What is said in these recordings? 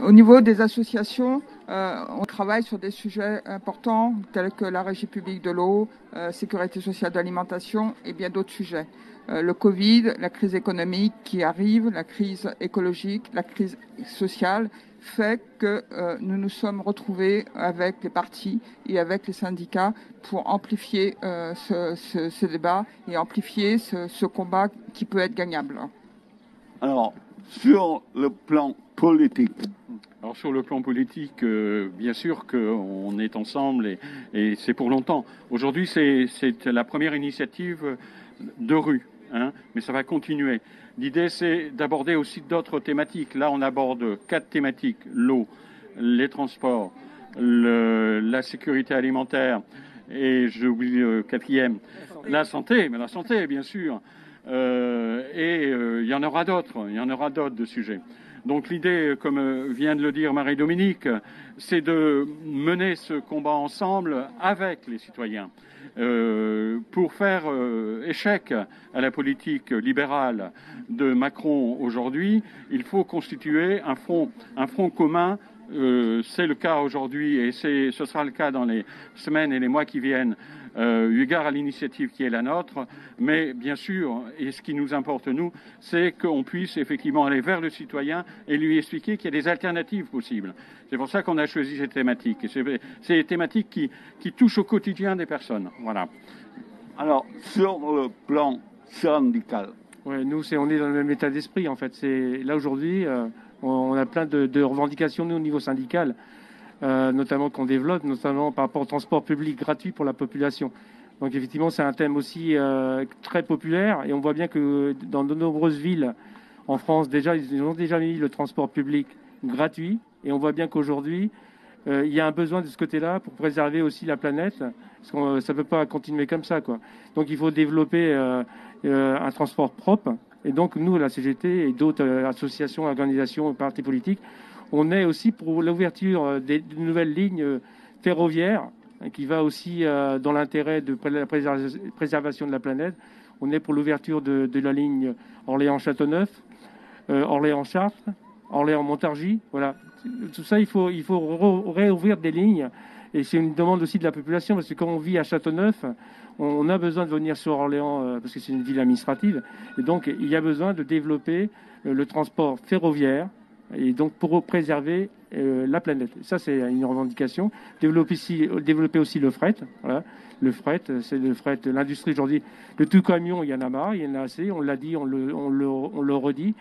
Au niveau des associations, on travaille sur des sujets importants tels que la régie publique de l'eau, sécurité sociale d'alimentation et bien d'autres sujets. Le Covid, la crise économique qui arrive, la crise écologique, la crise sociale fait que nous nous sommes retrouvés avec les partis et avec les syndicats pour amplifier ce débat et amplifier ce combat qui peut être gagnable. Alors, sur le plan politique. Alors sur le plan politique, bien sûr qu'on est ensemble et c'est pour longtemps. Aujourd'hui, c'est la première initiative de rue, hein, mais ça va continuer. L'idée, c'est d'aborder aussi d'autres thématiques. Là, on aborde 4 thématiques: l'eau, les transports, la sécurité alimentaire et j'oublie le 4e, la santé, mais la santé, bien sûr. Il y en aura d'autres de sujets. Donc l'idée, comme vient de le dire Marie-Dominique, c'est de mener ce combat ensemble avec les citoyens pour faire échec à la politique libérale de Macron aujourd'hui. Il faut constituer un front commun. C'est le cas aujourd'hui et ce sera le cas dans les semaines et les mois qui viennent, eu égard à l'initiative qui est la nôtre. Mais bien sûr, et ce qui nous importe, nous, c'est qu'on puisse effectivement aller vers le citoyen et lui expliquer qu'il y a des alternatives possibles. C'est pour ça qu'on a choisi ces thématiques. Et c'est des thématiques qui touchent au quotidien des personnes. Voilà. Alors, sur le plan syndical. Ouais, nous, on est dans le même état d'esprit, en fait. Là, aujourd'hui, on a plein de revendications, nous, au niveau syndical, notamment qu'on développe, notamment par rapport au transport public gratuit pour la population. Donc, effectivement, c'est un thème aussi très populaire. Et on voit bien que dans de nombreuses villes en France, ils ont déjà mis le transport public gratuit. Et on voit bien qu'aujourd'hui, il y a un besoin de ce côté-là pour préserver aussi la planète. Parce que ça ne peut pas continuer comme ça, quoi. Donc, il faut développer un transport propre. Et donc, nous, la CGT et d'autres associations, organisations, partis politiques, on est aussi pour l'ouverture de nouvelles lignes ferroviaires qui va aussi dans l'intérêt de la préservation de la planète. On est pour l'ouverture de la ligne Orléans-Châteauneuf, Orléans-Chartres, Orléans-Montargis. Voilà. Tout ça, il faut réouvrir des lignes. Et c'est une demande aussi de la population, parce que quand on vit à Châteauneuf, on a besoin de venir sur Orléans, parce que c'est une ville administrative. Et donc, il y a besoin de développer le transport ferroviaire, et donc pour préserver la planète. Ça, c'est une revendication. Développer aussi le fret. Voilà. Le fret, c'est le fret. L'industrie aujourd'hui, le tout camion, il y en a marre, il y en a assez. On l'a dit, on le redit.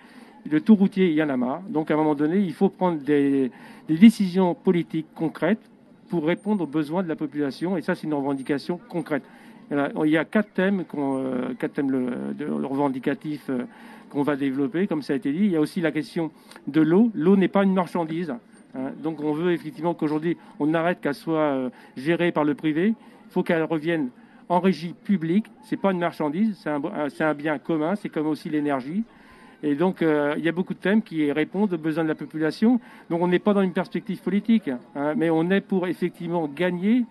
Le tout routier, il y en a marre. Donc, à un moment donné, il faut prendre des décisions politiques concrètes pour répondre aux besoins de la population. Et ça, c'est une revendication concrète. Il y a 4 thèmes, revendicatifs qu'on va développer, comme ça a été dit. Il y a aussi la question de l'eau. L'eau n'est pas une marchandise. Hein. Donc, on veut effectivement qu'aujourd'hui, on arrête qu'elle soit gérée par le privé. Il faut qu'elle revienne en régie publique. C'est pas une marchandise, c'est un bien commun. C'est comme aussi l'énergie. Et donc, il y a beaucoup de thèmes qui répondent aux besoins de la population. Donc, on n'est pas dans une perspective politique, hein, mais on est pour effectivement gagner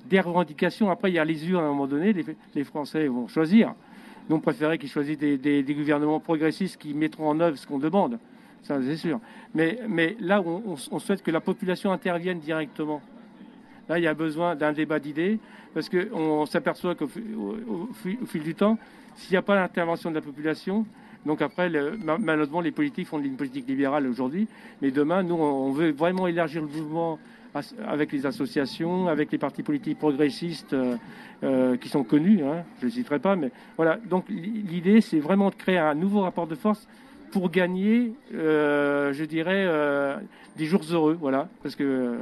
des revendications. Après, il y a les urnes à un moment donné. Les Français vont choisir. Nous, on préférait qu'ils choisissent des gouvernements progressistes qui mettront en œuvre ce qu'on demande. Ça, c'est sûr. Mais là, on souhaite que la population intervienne directement. Là, il y a besoin d'un débat d'idées, parce qu'on s'aperçoit qu'au fil du temps, s'il n'y a pas l'intervention de la population, donc après, malheureusement, les politiques font une politique libérale aujourd'hui, mais demain, nous, on veut vraiment élargir le mouvement avec les associations, avec les partis politiques progressistes qui sont connus, hein, je ne les citerai pas, mais voilà. Donc l'idée, c'est vraiment de créer un nouveau rapport de force pour gagner, je dirais, des jours heureux, voilà, parce que